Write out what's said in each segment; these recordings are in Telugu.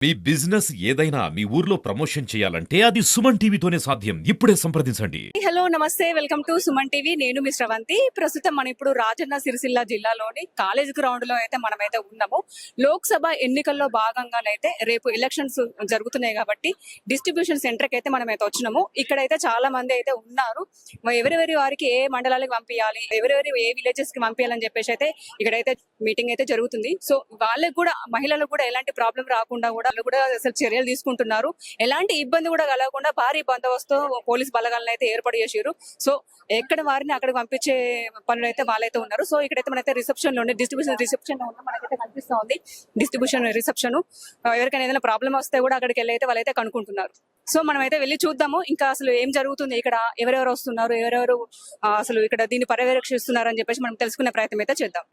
మీ బిజినెస్ ఏదైనా మీ ఊర్లో ప్రమోషన్ చేయాలంటే అది సుమన్ టీవీతోనే సాధ్యం. ఇప్పుడే సంప్రదించండి. హలో నమస్తే, వెల్కమ్ టు సుమన్ టీవీ. నేను మీ శ్రవంతి. ప్రస్తుతం మనం ఇప్పుడు రాజన్న సిరిసిల్ల జిల్లాలోని కాలేజ్ గ్రౌండ్ లో అయితే మనమైతే ఉన్నాము. లోక్సభ ఎన్నికల్లో భాగంగానైతే రేపు ఎలక్షన్స్ జరుగుతున్నాయి కాబట్టి డిస్ట్రిబ్యూషన్ సెంటర్ కి అయితే మనమైతే వచ్చినాము. ఇక్కడైతే చాలా మంది అయితే ఉన్నారు. ఎవరెవరి వారికి ఏ మండలాలకు పంపించాలి, ఎవరెవరి ఏ విలేజెస్ కి పంపించాలని చెప్పేసి అయితే ఇక్కడైతే మీటింగ్ అయితే జరుగుతుంది. సో వాళ్ళకి కూడా, మహిళలకు కూడా ఎలాంటి ప్రాబ్లం రాకుండా కూడా వాళ్ళు కూడా అసలు చర్యలు తీసుకుంటున్నారు. ఎలాంటి ఇబ్బంది కూడా కలగకుండా భారీ బందోబస్తు పోలీస్ బలగాలను అయితే ఏర్పాటు చేశారు. సో ఎక్కడ వారిని అక్కడికి పంపించే పనులు అయితే వాళ్ళైతే ఉన్నారు. సో ఇక్కడైతే మనైతే రిసెప్షన్ లో డిస్ట్రిబ్యూషన్ రిసెప్షన్ లో ఉన్న మనకైతే కనిపిస్తా ఉంది. డిస్ట్రిబ్యూషన్ రిసెప్షన్ ఎవరికైనా ఏదైనా ప్రాబ్లం వస్తే కూడా అక్కడికి వెళ్ళి అయితే వాళ్ళైతే కనుక్కుంటున్నారు. సో మనం అయితే వెళ్ళి చూద్దాము ఇంకా అసలు ఏం జరుగుతుంది, ఇక్కడ ఎవరెవరు వస్తున్నారు, ఎవరెవరు అసలు ఇక్కడ దీన్ని పర్యవేక్షిస్తున్నారు అని చెప్పేసి మనం తెలుసుకునే ప్రయత్నం అయితే చేద్దాం.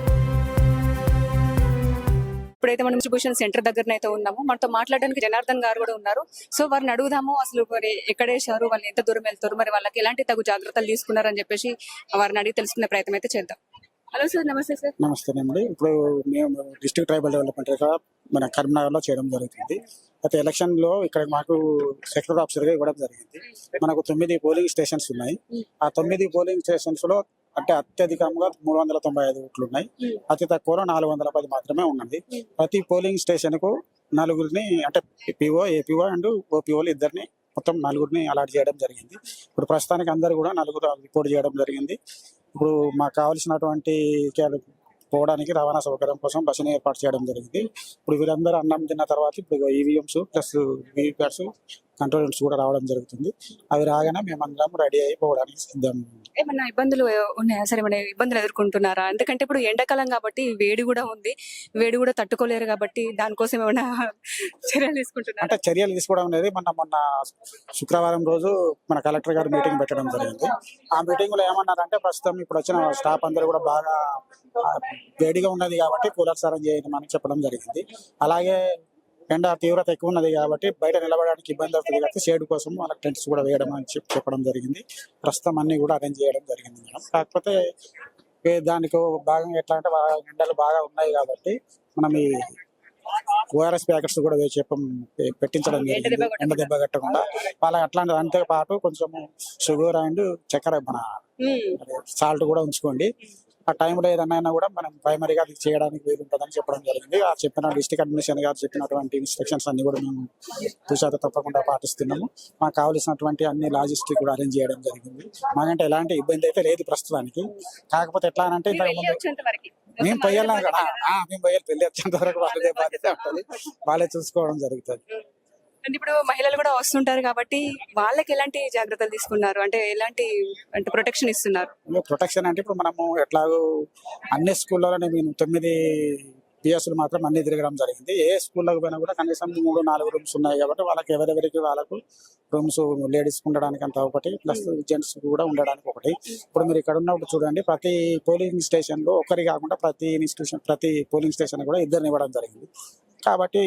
ఇప్పుడైతే మనం డిస్ట్రిబ్యూషన్ సెంటర్ దగ్గర అయితే ఉన్నాము. మనతో మాట్లాడడానికి జనార్దన్ గారు కూడా ఉన్నారు. సో వారిని అడుగుదాము అసలు మరి ఎక్కడేశారు, వాళ్ళు ఎంత దూరం వెళ్తారు, మరి వాళ్ళకి ఎలాంటి తగు జాగ్రత్తలు తీసుకున్నారని చెప్పేసి వారిని అడిగి తెలుసుకునే ప్రయత్నం అయితే చేద్దాం. హలో సార్, నమస్తే సార్. నమస్తే అండి. ఇప్పుడు మేము డిస్ట్రిక్ట్ ట్రైబల్ డెవలప్మెంట్ మన కరీంనగర్ లో చేయడం జరుగుతుంది. అయితే ఎలక్షన్ లో ఇక్కడ మాకు సెక్టర్ ఆఫీసర్ గా ఇవ్వడం జరిగింది. మనకు 9 పోలింగ్ స్టేషన్స్ ఉన్నాయి. ఆ 9 పోలింగ్ స్టేషన్స్ లో అంటే అత్యధికంగా 395 ఓట్లు ఉన్నాయి. అతి తక్కువలో 410 మాత్రమే ఉన్నది. ప్రతి పోలింగ్ స్టేషన్ కు నలుగురిని అంటే పిఓ, ఏపీఓ అండ్ ఓపీఓలు ఇద్దరిని మొత్తం నలుగురిని అలాట్ చేయడం జరిగింది. ఇప్పుడు ప్రస్తుతానికి అందరు కూడా నలుగురు రిపోర్ట్ చేయడం జరిగింది. ఇప్పుడు మాకు కావాల్సినటువంటి పోవడానికి రవాణా సౌకర్యం కోసం బస్సుని ఏర్పాటు చేయడం జరిగింది. ఇప్పుడు వీరందరూ అన్నం తిన్న తర్వాత ఇప్పుడు EVMs plus VVPATs control rooms కూడా రావడం జరుగుతుంది. అవి రాగానే మేమందరం రెడీ అయిపోవడానికి సిద్ధం. ఏమన్నా ఇబ్బందులు ఉన్నాయా సార్? ఏమైనా ఇబ్బందులు ఎదుర్కొంటున్నారా? ఎందుకంటే ఇప్పుడు ఎండాకాలం కాబట్టి వేడి కూడా ఉంది, వేడి కూడా తట్టుకోలేరు కాబట్టి దానికోసం ఏమైనా చర్యలు తీసుకుంటున్నారా? అంటే చర్యలు తీసుకోవడం అనేది మొన్న శుక్రవారం రోజు మన కలెక్టర్ గారు మీటింగ్ పెట్టడం జరిగింది. ఆ మీటింగ్ లో ఏమన్నారంటే ప్రస్తుతం ఇప్పుడు వచ్చిన స్టాఫ్ అందరూ కూడా బాగా వేడిగా ఉన్నది కాబట్టి కూలర్స్ అరేంజ్ చేయమని చెప్పడం జరిగింది. అలాగే ఎండ తీవ్రత ఎక్కువ ఉన్నది కాబట్టి బయట నిలబడడానికి ఇబ్బంది అవుతుంది కాబట్టి షేడ్ కోసం వాళ్ళకి టెంట్స్ కూడా వేయడం అని చెప్పడం జరిగింది. ప్రస్తుతం అన్ని కూడా అరేంజ్ చేయడం జరిగింది మేడం. కాకపోతే దానికి భాగంగా ఎట్లా అంటే ఎండలు బాగా ఉన్నాయి కాబట్టి మనం ఈ ఓఆర్ఎస్ ప్యాకెట్స్ కూడా పెట్టించడం జరిగింది, ఎండ దెబ్బ కట్టకుండా. వాళ్ళకి అట్లాంటి అంతే పాటు కొంచెం షుగర్ అండ్ చక్కెర మన సాల్ట్ కూడా ఉంచుకోండి. ఆ టైంలో ఏదైనా కూడా మనం ప్రైమరీగా అది చేయడానికి వీలు ఉంటుందని చెప్పడం జరిగింది. ఆ చెప్పిన డిస్ట్రిక్ట్ అడ్మినిస్ట్రేషన్ గారు చెప్పినటువంటి ఇన్స్ట్రక్షన్స్ అన్ని కూడా మేము చూసాక తప్పకుండా పాటిస్తున్నాము. మాకు కావాల్సినటువంటి అన్ని లాజిస్టిక్ కూడా అరేంజ్ చేయడం జరిగింది. మాకంటే ఎలాంటి ఇబ్బంది అయితే లేదు ప్రస్తుతానికి. కాకపోతే ఎట్లా అంటే మేము పోయాలి పెళ్లి వచ్చేంత వరకు వాళ్ళదే బాధ్యత ఉంటుంది, వాళ్ళే చూసుకోవడం జరుగుతుంది. అంటే ఇప్పుడు మహిళలు కూడా వస్తుంటారు కాబట్టి వాళ్ళకి ఎలాంటి జాగ్రత్తలు తీసుకున్నారు, అంటే ఎలాంటి అంటే ప్రొటెక్షన్ ఇస్తున్నారు? ప్రొటెక్షన్ అంటే ఇప్పుడు మనము ఎట్లాగో అన్ని స్కూళ్ళలోనే మేము 9 పిఎస్లు మాత్రం అన్ని తిరగడం జరిగింది. ఏ స్కూల్లోకి పోయినా కూడా కనీసం 3-4 రూమ్స్ ఉన్నాయి కాబట్టి వాళ్ళకి ఎవరెవరికి వాళ్ళకు రూమ్స్ లేడీస్ ఉండడానికి అంత ఒకటి, ప్లస్ జెంట్స్ కూడా ఉండడానికి ఒకటి. ఇప్పుడు మీరు ఇక్కడ ఉన్నప్పుడు చూడండి, ప్రతి పోలింగ్ స్టేషన్ లో ఒకరి కాకుండా ప్రతి పోలింగ్ స్టేషన్ కూడా ఇద్దరిని ఇవ్వడం జరిగింది. కాబట్టి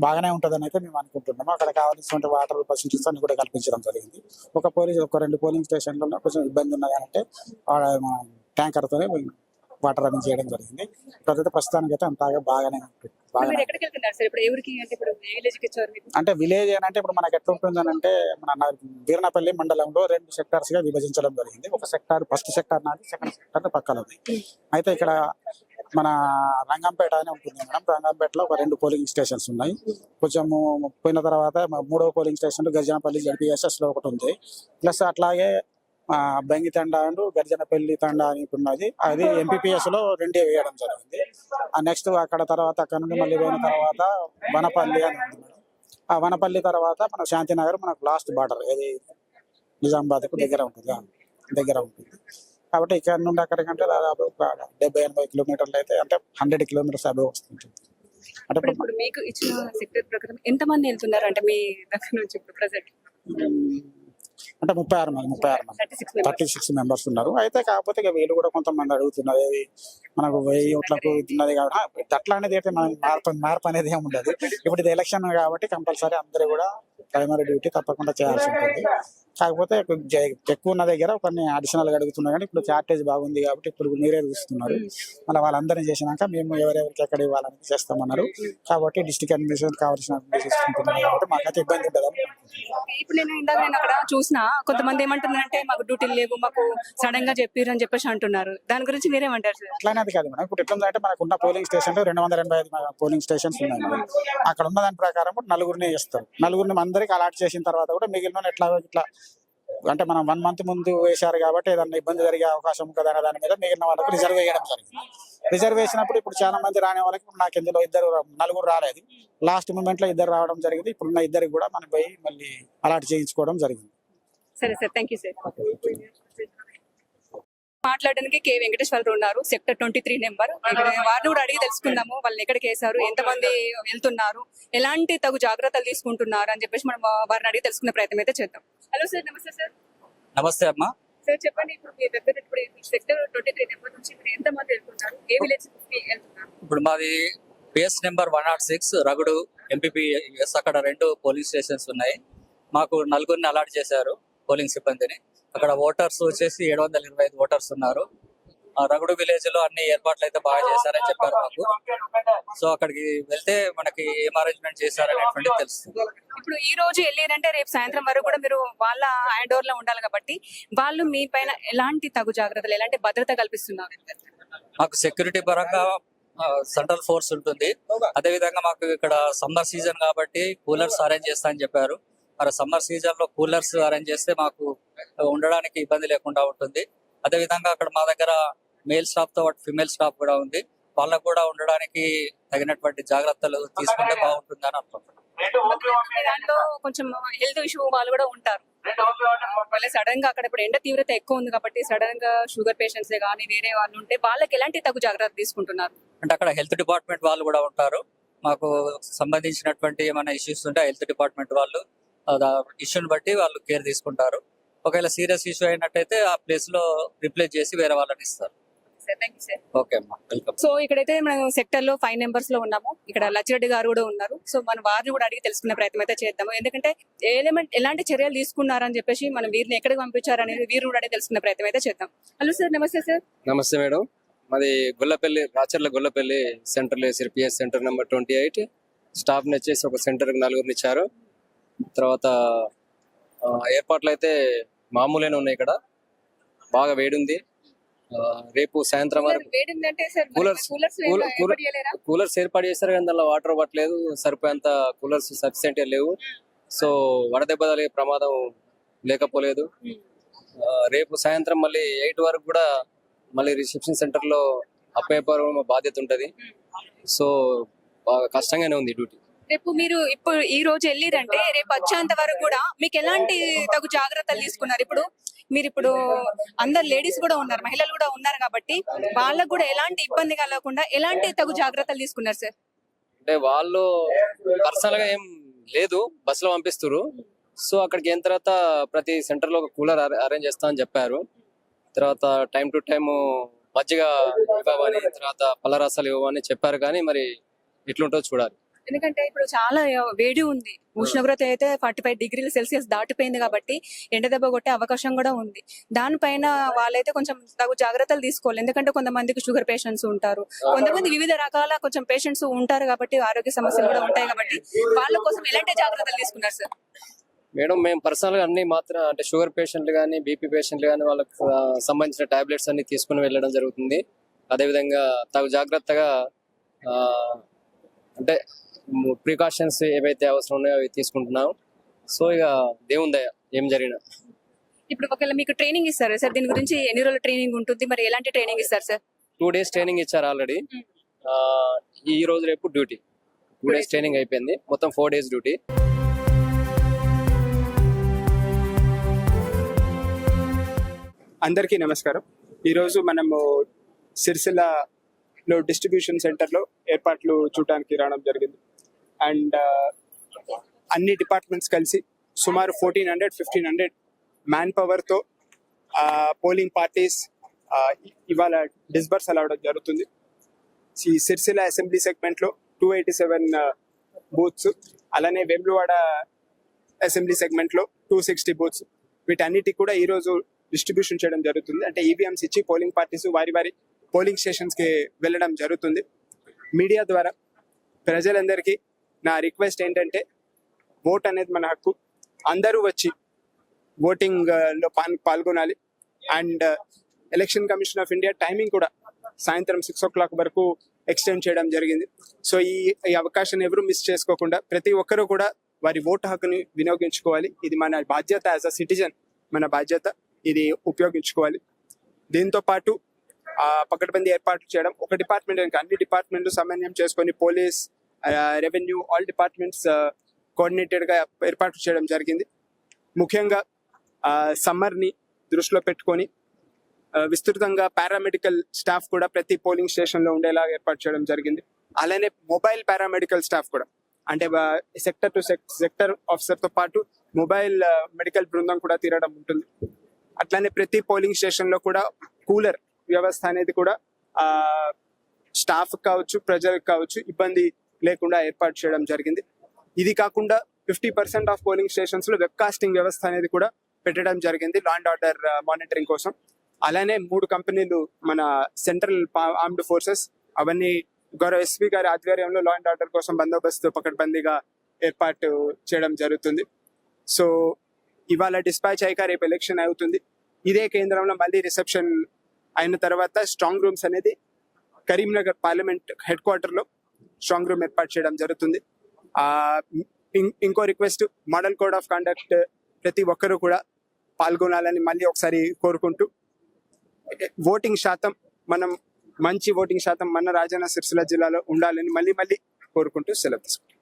బాగానే ఉంటుందని అయితే మేము అనుకుంటున్నాము. అక్కడ కావాల్సిన వాటర్ ఫెసిలిటీస్ అన్ని కూడా కల్పించడం జరిగింది. ఒక 2 పోలింగ్ స్టేషన్లలో కొంచెం ఇబ్బంది ఉన్నది అంటే ట్యాంకర్తోనే వాటర్ అరేంజ్ చేయడం జరిగింది. ప్రస్తుతానికి అయితే అంతగా బాగానే ఉంటుంది. అంటే విలేజ్ అంటే ఇప్పుడు మనకి ఎట్లా ఉంటుందని అంటే మన వీరనపల్లి మండలంలో 2 సెక్టార్స్ గా విభజించడం జరిగింది. ఒక సెక్టార్ ఫస్ట్ సెక్టార్ నాది, సెకండ్ సెక్టార్ పక్కన ఉంది. అయితే ఇక్కడ మన రంగంపేట అని ఉంటుంది మేడం. రంగంపేటలో ఒక 2 పోలింగ్ స్టేషన్స్ ఉన్నాయి. కొంచెము పోయిన తర్వాత 3వ పోలింగ్ స్టేషన్ గర్జనపల్లి జడ్పీఎస్ఎస్ లో ఒకటి ఉంది. ప్లస్ అట్లాగే బెంగి తండా అండ్ గర్జనపల్లి తండా అని ఉన్నది. అది ఎంపీపీఎస్ లో 2 వేయడం జరిగింది. నెక్స్ట్ అక్కడ నుండి మళ్ళీ పోయిన తర్వాత వనపల్లి అని ఉంది మేడం. ఆ వనపల్లి తర్వాత మన శాంతినగర్ మనకు లాస్ట్ బార్డర్, ఏది నిజామాబాద్ కు దగ్గర ఉంటుంది. కాబట్టి ఇక్కడ నుండి అక్కడికంటే దాదాపు 70-80 కిలోమీటర్లు అయితే అంటే 100 కిలోమీటర్స్ అబౌవ్ వస్తుంటుంది. అంటే ఇప్పుడు మీకు ఇచ్చిన సెక్టర్ ప్రకారం ఎంత మంది వెళ్తున్నారు అంటే మీ దగ్గర నుంచి ఇప్పుడు ప్రెజెంట్? అంటే 36 మెంబర్స్ ఉన్నారు. అయితే కాకపోతే ఇక వీళ్ళు కూడా కొంతమంది అడుగుతున్నారు, మనకు 1000 ఓట్లకు ఉన్నది కాబట్టి అట్లా అనేది అయితే మనం మార్పు అనేది ఏమి ఉండదు. ఇప్పుడు ఇది ఎలక్షన్ కాబట్టి కంపల్సరీ అందరూ కూడా ప్రైమరీ డ్యూటీ తప్పకుండా చేయాల్సి ఉంటుంది. కాకపోతే ఎక్కువ ఉన్న దగ్గర కొన్ని అడిషనల్ గా అడుగుతున్నా కానీ ఇప్పుడు చార్టేజ్ బాగుంది కాబట్టి ఇప్పుడు మీరే చూస్తున్నారు. మళ్ళీ వాళ్ళందరినీ చేసినాక మేము ఎవరెవరికి ఎక్కడ ఇవ్వాలని చేస్తామన్నారు. కాబట్టి డిస్ట్రిక్ట్ అడ్మినిస్ట్రేషన్ కావాల్సిన తీసుకుంటున్నారు కాబట్టి మాకైతే ఇబ్బంది ఉంటుంది. ఇప్పుడు నేను అక్కడ చూసిన కొంతమంది ఏమంటున్నారంటే మాకు డ్యూటీలు లేవు, మాకు సడన్ గా చెప్పారు అని చెప్పేసి అంటున్నారు. దాని గురించి మీరేమంటారు సార్? అట్లానేది కాదు మేడం. ఇప్పుడు ఎట్లుందంటే మనకు ఉన్న పోలింగ్ స్టేషన్ 285 పోలింగ్ స్టేషన్స్ ఉన్నాయి మేడం. అక్కడ ఉన్న దాని ప్రకారం నలుగురిని ఇస్తారు. నలుగురిని అందరికి అలాట్ చేసిన తర్వాత కూడా మిగిలిన ఇట్లా అంటే మనం 1 month ముందు వేశారు కాబట్టి ఏదన్నా ఇబ్బంది జరిగే అవకాశం కదా అనే దాని మీద మిగిలిన వాళ్ళకి రిజర్వ్ వేయడం జరిగింది. రిజర్వ్ వేసినప్పుడు ఇప్పుడు చాలా మంది రాని వాళ్ళకి ఇప్పుడు నాకు ఇందులో నలుగురు రాలేదు. లాస్ట్ మూమెంట్ లో 2 రావడం జరిగింది. ఇప్పుడున్న 2 కూడా మనం పోయి మళ్ళీ అలాట్ చేయించుకోవడం జరిగింది. సరే సార్, థ్యాంక్ యూ సార్. మాట్లాడడానికి కె వెంకటేశ్వరరావు ఉన్నారు, సెక్టర్ 23 నెంబర్. వారిని కూడా అడిగి తెలుసుకుందాము వాళ్ళని ఎక్కడికి వేశారు, ఎంతమంది వెళ్తున్నారు, ఎలాంటి తగు జాగ్రత్తలు తీసుకుంటున్నారు అని చెప్పేసి మనం వారిని అడిగి తెలుసుకునే ప్రయత్నం అయితే చేద్దాం. హలో సార్, నమస్తే సార్. నమస్తే అమ్మా. సార్ చెప్పండి, ఇప్పుడు మీ దగ్గర ఇప్పుడు సెక్టర్ 23 నెంబర్ నుంచి మీరు ఎంతమంది వెళ్తున్నారు, ఏ విలేజ్ వెళ్తున్నారు? ఇప్పుడు మాది PS నెంబర్ 106 రగుడు MPPS. అక్కడ 2 పోలింగ్ స్టేషన్స్ ఉన్నాయి. మాకు 4 అలాట్ చేశారు పోలింగ్ సిబ్బందిని. అక్కడ ఓటర్స్ వచ్చేసి 725 ఓటర్స్ ఉన్నారు. ఆ రగుడు విలేజ్ లో అన్ని ఏర్పాట్లు అయితే బాగా చేశారని చెప్పారు మాకు. సో అక్కడికి వెళ్తే మనకి ఏం అరేంజ్మెంట్ చేశారనేటువంటి తెలుస్తుంది. ఇప్పుడు ఈ రోజు వెళ్ళారంటే రేపు సాయంత్రం వరకు కూడా మీరు వాళ్ళ హ్యాండ్ ఓవర్ లో ఉండాలి కాబట్టి వాళ్ళు మీ పైన ఎలాంటి తగు జాగ్రత్తలు, ఎలాంటి భద్రత కల్పిస్తున్నారు? మాకు సెక్యూరిటీ పరంగా సెంట్రల్ ఫోర్స్ ఉంటుంది. అదే విధంగా మాకు ఇక్కడ సమ్మర్ సీజన్ కాబట్టి కూలర్స్ అరేంజ్ చేస్తా అని చెప్పారు. మరి సమ్మర్ సీజన్ లో కూలర్స్ అరేంజ్ చేస్తే మాకు ఉండడానికి ఇబ్బంది లేకుండా ఉంటుంది. అదే విధంగా అక్కడ మా దగ్గర మేల్ స్టాఫ్ తో పాటు ఫిమేల్ స్టాఫ్ కూడా ఉంది. వాళ్ళకు కూడా ఉండడానికి తగినటువంటి జాగ్రత్తలు తీసుకుంటే బాగుంటుంది అని అనుకుంటున్నాను. దాంట్లో కొంచెం హెల్త్ ఇష్యూ వాళ్ళు కూడా ఉంటారు. వాళ్ళ సడన్ గా అక్కడ ఇప్పుడు ఎండ తీవ్రత ఎక్కువ ఉంది కాబట్టి సడన్ గా షుగర్ పేషెంట్స్ కానీ వేరే వాళ్ళు ఉంటే వాళ్ళకి ఎలాంటి తగు జాగ్రత్త తీసుకుంటున్నారు? అంటే అక్కడ హెల్త్ డిపార్ట్మెంట్ వాళ్ళు కూడా ఉంటారు. మాకు సంబంధించినటువంటి ఏమైనా ఇష్యూస్ ఉంటే హెల్త్ డిపార్ట్మెంట్ వాళ్ళు ఇష్యూని బట్టి వాళ్ళు కేర్ తీసుకుంటారు. ఒకవేళ సీరియస్ ఇష్యూ అయినట్టయితే ఆ ప్లేస్ లో రిప్లేస్ చేసి వేరే వాళ్ళని ఇస్తారు. ఓకే అమ్మా, వెల్కమ్. సో ఇక్కడైతే మనం సెక్టర్ లో 5 నెంబర్స్ లో ఉన్నాము. ఇక్కడ లచ్చిరెడ్డి గారు కూడా ఉన్నారు. సో మనం వారిని కూడా అడిగి తెలుసుకునే ప్రయత్నం అయితే చేద్దాము. ఎందుకంటే ఎలాంటి చర్యలు తీసుకున్నారని చెప్పేసి మనం వీరిని ఎక్కడికి పంపించారనేది వీరు కూడా అడిగి తెలుసుకునే ప్రయత్నం అయితే చేద్దాం. హలో సార్, నమస్తే సార్. నమస్తే మేడం. మాది గొల్లపల్లి, రాచర్ల గొల్లపల్లి సెంటర్ లో వేసారు. PS centre number 28. స్టాఫ్ ని వచ్చేసి ఒక సెంటర్ 4 ఇచ్చారు. తర్వాత ఏర్పాట్లు అయితే మామూలుగానే ఉన్నాయి. ఇక్కడ బాగా వేడి ఉంది. రేపు సాయంత్రం వరకు కూలర్స్ ఏర్పాటు చేశారు కానీ దానిలో వాటర్ పట్టలేదు. సరిపోయేంత కూలర్స్ సఫిషియెంట్ గా లేవు. సో వడదెబ్బ తగిలే ప్రమాదం లేకపోలేదు. రేపు సాయంత్రం మళ్ళీ 8 వరకు కూడా మళ్ళీ రిసెప్షన్ సెంటర్ లో అప్పయ్యపరం బాధ్యత ఉంటది. సో బాగా కష్టంగానే ఉంది డ్యూటీ. రేపు మీరు ఇప్పుడు ఈ రోజు వెళ్ళిరంటే రేపు వచ్చేంత వరకు కూడా మీకు ఎలాంటి తగు జాగ్రత్తలు తీసుకున్నారు? ఇప్పుడు అందరు లేడీస్ కూడా ఉన్నారు, మహిళలు కూడా ఉన్నారు కాబట్టి వాళ్ళకు కూడా ఎలాంటి ఇబ్బంది కలగకుండా ఎలాంటి తగు జాగ్రత్తలు తీసుకున్నారు సార్? అంటే వాళ్ళు పర్సనల్ గా ఏం లేదు, బస్సులో పంపిస్తారు. సో అక్కడికి అయిన తర్వాత ప్రతి సెంటర్ లో ఒక కూలర్ అరేంజ్ చేస్తా అని చెప్పారు. తర్వాత టైం టు టైం మజ్జిగ ఇవ్వమని, తర్వాత పళ్ళరసాలు ఇవ్వమని చెప్పారు. కానీ మరి ఎట్లుంటో చూడాలి. ఎందుకంటే ఇప్పుడు చాలా వేడి ఉంది, ఉష్ణోగ్రత అయితే 45 డిగ్రీల సెల్సియస్ దాటిపోయింది కాబట్టి ఎండ దెబ్బ కొట్టే అవకాశం కూడా ఉంది. దానిపైన వాళ్ళైతే కొంచెం తగు జాగ్రత్తలు తీసుకోవాలి. ఎందుకంటే కొంతమందికి షుగర్ పేషెంట్స్ ఉంటారు, కొంతమంది వివిధ రకాల కొంచెం పేషెంట్స్ ఉంటారు కాబట్టి ఆరోగ్య సమస్యలు కూడా ఉంటాయి కాబట్టి వాళ్ళ కోసం ఎలాంటి జాగ్రత్తలు తీసుకున్నారు సార్? మేడం, మేము పర్సనల్ గా అన్ని మాత్రం అంటే షుగర్ పేషెంట్లు కానీ, BP పేషెంట్లు కానీ వాళ్ళకి సంబంధించిన టాబ్లెట్స్ అన్ని తీసుకుని వెళ్ళడం జరుగుతుంది. అదేవిధంగా తగు జాగ్రత్తగా అంటే ప్రికాషన్స్ ఏవైతే అవసరం ఉన్నాయో అవి తీసుకుంటున్నాం. సో ఇక దేవుని దయ ఏం జరిగినా. ఇప్పుడు ఒకవేళ మీకు ట్రైనింగ్ ఇస్తారు సార్, దీని గురించి ఎన్ని రోజుల ట్రైనింగ్ ఉంటుంది, మరి ఎలాంటి ట్రైనింగ్ ఇస్తారు సార్? 2 days ట్రైనింగ్ ఇచ్చారు ఆల్రెడీ. ఈ రోజు రేపు డ్యూటీ. 2 days ట్రైనింగ్ అయిపోయింది, మొత్తం 4 days డ్యూటీ. అందరికీ నమస్కారం. ఈరోజు మనము సిరిసిల్లలో డిస్ట్రిబ్యూషన్ సెంటర్లో ఏర్పాట్లు చూడడానికి రావడం జరిగింది. అండ్ అన్ని డిపార్ట్మెంట్స్ కలిసి సుమారు 1400-1500 మ్యాన్ పవర్తో పోలింగ్ పార్టీస్, ఇవాళ డిస్బర్సల్ అవడం జరుగుతుంది. ఈ సిరిసిల్ల అసెంబ్లీ సెగ్మెంట్లో 287 బూత్స్, అలానే వేములవాడ అసెంబ్లీ సెగ్మెంట్లో 260 బూత్స్, వీటన్నిటికి కూడా ఈరోజు డిస్ట్రిబ్యూషన్ చేయడం జరుగుతుంది. అంటే ఈవీఎంస్ ఇచ్చి పోలింగ్ పార్టీస్ వారి వారి పోలింగ్ స్టేషన్స్కి వెళ్ళడం జరుగుతుంది. మీడియా ద్వారా ప్రజలందరికీ నా రిక్వెస్ట్ ఏంటంటే, ఓట్ అనేది మన హక్కు, అందరూ వచ్చి ఓటింగ్ లో పాల్గొనాలి. And election commission of India timing కూడా సాయంత్రం 6 o'clock వరకు ఎక్స్టెండ్ చేయడం జరిగింది. సో ఈ అవకాశాన్ని ఎవరు మిస్ చేసుకోకుండా ప్రతి ఒక్కరూ కూడా వారి ఓటు హక్కుని వినియోగించుకోవాలి. ఇది మన బాధ్యత, యాజ్ అ సిటిజన్ మన బాధ్యత, ఇది ఉపయోగించుకోవాలి. దీంతో పాటు పకడ్బందీ ఏర్పాట్లు చేయడం, ఒక డిపార్ట్మెంట్ అన్ని డిపార్ట్మెంట్లు సమన్వయం చేసుకొని police, revenue, all departments coordinated గా ఏర్పాట్లు చేయడం జరిగింది. ముఖ్యంగా సమ్మర్ ని దృష్టిలో పెట్టుకొని విస్తృతంగా పారామెడికల్ స్టాఫ్ కూడా ప్రతి పోలింగ్ స్టేషన్ లో ఉండేలా ఏర్పాటు చేయడం జరిగింది. అలానే మొబైల్ పారామెడికల్ స్టాఫ్ కూడా, అంటే సెక్టర్ టు సెక్టర్ ఆఫీసర్ తో పాటు మొబైల్ మెడికల్ బృందం కూడా తీరడం ఉంటుంది. అట్లానే ప్రతి పోలింగ్ స్టేషన్ లో కూడా కూలర్ వ్యవస్థ అనేది కూడా స్టాఫ్ కావచ్చు, ప్రజలకు కావచ్చు, ఇబ్బంది లేకుండా ఏర్పాటు చేయడం జరిగింది. ఇది కాకుండా 50% ఆఫ్ పోలింగ్ స్టేషన్స్ లో వెబ్ కాస్టింగ్ వ్యవస్థ అనేది కూడా పెట్టడం జరిగింది లా అండ్ ఆర్డర్ మానిటరింగ్ కోసం. అలానే 3 కంపెనీలు మన సెంట్రల్ ఆర్మ్డ్ ఫోర్సెస్, అవన్నీ గౌరవ ఎస్పీ గారి ఆధ్వర్యంలో లా అండ్ ఆర్డర్ కోసం బందోబస్తు పకడ్బందీగా ఏర్పాటు చేయడం జరుగుతుంది. సో ఇవాళ డిస్పాచ్ అయ్యాక రేపు ఎలక్షన్ అవుతుంది. ఇదే కేంద్రంలో మళ్ళీ రిసెప్షన్ అయిన తర్వాత స్ట్రాంగ్ రూమ్స్ అనేది కరీంనగర్ పార్లమెంట్ హెడ్ క్వార్టర్ లో స్ట్రాంగ్ రూమ్ ఏర్పాటు చేయడం జరుగుతుంది. ఇంకో request, model code of conduct ప్రతి ఒక్కరూ కూడా పాల్గొనాలని మళ్ళీ ఒకసారి కోరుకుంటూ, ఓటింగ్ శాతం మంచి ఓటింగ్ శాతం మన రాజన్న సిరిసిల్ల జిల్లాలో ఉండాలని మళ్ళీ కోరుకుంటూ సెలవు తీసుకుంటాం.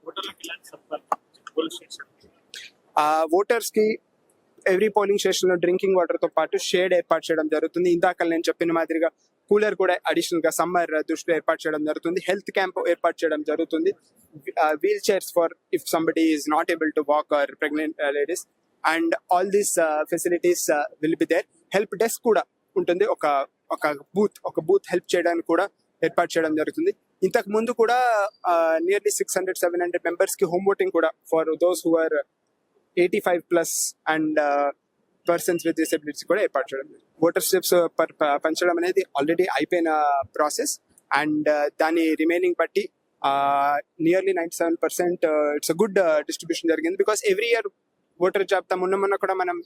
ఓటర్స్ కి ఎవ్రీ పోలింగ్ స్టేషన్ లో డ్రింకింగ్ వాటర్ తో పాటు షేడ్ ఏర్పాటు చేయడం జరుగుతుంది. ఇందాక నేను చెప్పిన మాదిరిగా కూలర్ కూడా అడిషనల్ గా సమ్మర్ దృష్టిలో ఏర్పాటు చేయడం జరుగుతుంది. హెల్త్ క్యాంప్ ఏర్పాటు చేయడం జరుగుతుంది. Wheelchairs for if somebody is not able to walk or pregnant ladies, and all these facilities will be there. Help desk కూడా ఉంటుంది, ఒక బూత్ హెల్ప్ చేయడానికి కూడా ఏర్పాటు చేయడం జరుగుతుంది. ఇంతకు ముందు కూడా నియర్లీ 600-700 మెంబర్స్ కి హోమ్ ఓటింగ్ కూడా for those who are 85+ and persons with disabilities కూడా ఏర్పాటు చేయడం. ఓటర్ స్లిప్స్ పంచడం అనేది ఆల్రెడీ అయిపోయిన ప్రాసెస్, అండ్ దాని రిమైనింగ్ బట్టి nearly 97% it's a good distribution జరిగింది. బికాస్ ఎవ్రీ ఇయర్ ఓటర్ జాబితా మొన్న కూడా మనం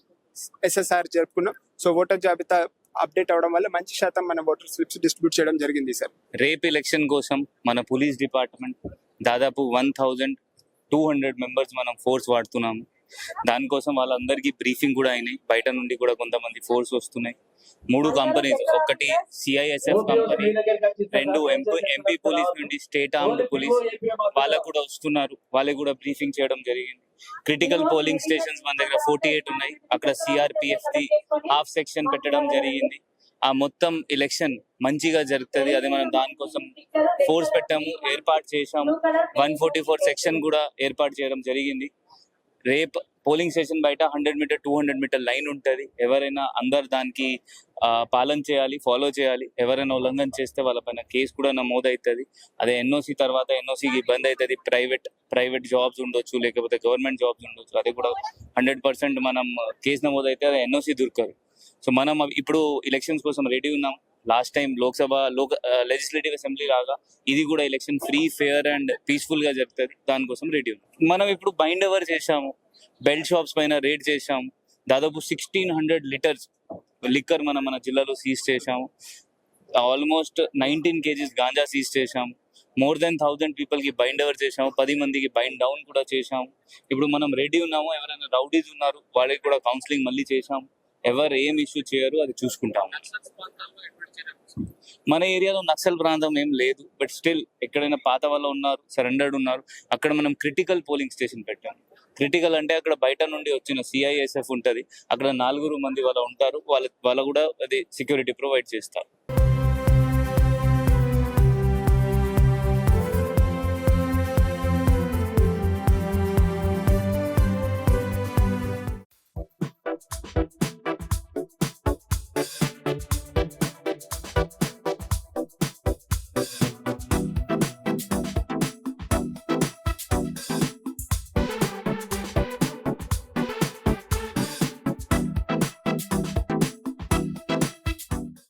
SSR జరుపుకున్నాం. సో ఓటర్ జాబితా అప్డేట్ అవడం వల్ల మంచి శాతం మన ఓటర్ స్లిప్స్ డిస్ట్రిబ్యూట్ చేయడం జరిగింది. సార్, రేపు ఎలక్షన్ కోసం మన పోలీస్ డిపార్ట్మెంట్ దాదాపు 1200 మెంబర్స్ మనం ఫోర్స్ వాడుతున్నాము. దానికోసం వాళ్ళందరికీ బ్రీఫింగ్ కూడా అయినాయి. బయట నుండి కూడా కొంతమంది ఫోర్స్ వస్తున్నాయి. 3 కంపెనీస్, ఒకటి CISF కంపెనీ, 2 MP పోలీస్ నుండి స్టేట్ ఆర్మ్డ్ పోలీస్ వాళ్ళకు కూడా వస్తున్నారు. వాళ్ళకి కూడా బ్రీఫింగ్ చేయడం జరిగింది. క్రిటికల్ పోలింగ్ స్టేషన్స్ మన దగ్గర 48 ఉన్నాయి. అక్కడ CRPF ది హాఫ్ సెక్షన్ పెట్టడం జరిగింది. ఆ మొత్తం ఎలక్షన్ మంచిగా జరుగుతుంది. అది మనం దానికోసం ఫోర్స్ పెట్టాము, ఏర్పాటు చేశాము. 144 సెక్షన్ కూడా ఏర్పాటు చేయడం జరిగింది. రేపు పోలింగ్ స్టేషన్ బయట 100 మీటర్ 200 మీటర్ లైన్ ఉంటుంది. ఎవరైనా అందరు దానికి పాలన చేయాలి, ఫాలో చేయాలి. ఎవరైనా ఉల్లంఘన చేస్తే వాళ్ళపైన కేసు కూడా నమోదవుతుంది. అదే NOC తర్వాత NOCకి ఇబ్బంది అవుతుంది. ప్రైవేట్ జాబ్స్ ఉండొచ్చు, లేకపోతే గవర్నమెంట్ జాబ్స్ ఉండొచ్చు. అది కూడా 100% మనం కేసు నమోదైతే అది NOC దొరకదు. సో మనం ఇప్పుడు ఎలక్షన్స్ కోసం రెడీ ఉన్నాం. Last time Lok Sabha legislative assembly లాగా ఇది కూడా election free, fair and peaceful గా జరుగుతుంది. దానికోసం రెడీ ఉన్నాం. మనం ఇప్పుడు బైండ్ ఓవర్ చేశాము, బెల్ట్ షాప్స్ పైన రేడ్ చేశాము. దాదాపు 1600 లీటర్స్ లిక్కర్ మన జిల్లాలో సీజ్ చేశాము. ఆల్మోస్ట్ 19 kgs గాంజా సీజ్ చేశాము. మోర్ దెన్ 1000 పీపుల్ కి బైండ్ ఓవర్ చేశాము. 10 మందికి బైండ్ డౌన్ కూడా చేశాము. ఇప్పుడు మనం రెడీ ఉన్నాము. ఎవరైనా రౌడీస్ ఉన్నారు వాళ్ళకి కూడా కౌన్సిలింగ్ మళ్ళీ చేశాము. ఎవరు ఏం ఇష్యూ చేయరు, అది చూసుకుంటాము. మన ఏరియాలో నక్సల్ ప్రాంతం ఏం లేదు, బట్ స్టిల్ ఎక్కడైనా పాత వాళ్ళు ఉన్నారు, సరెండర్డ్ ఉన్నారు. అక్కడ మనం క్రిటికల్ పోలింగ్ స్టేషన్ పెట్టాము. క్రిటికల్ అంటే అక్కడ బయట నుండి వచ్చిన CISF ఉంటుంది. అక్కడ 4 మంది వాళ్ళు ఉంటారు. వాళ్ళ కూడా అది సెక్యూరిటీ ప్రొవైడ్ చేస్తారు.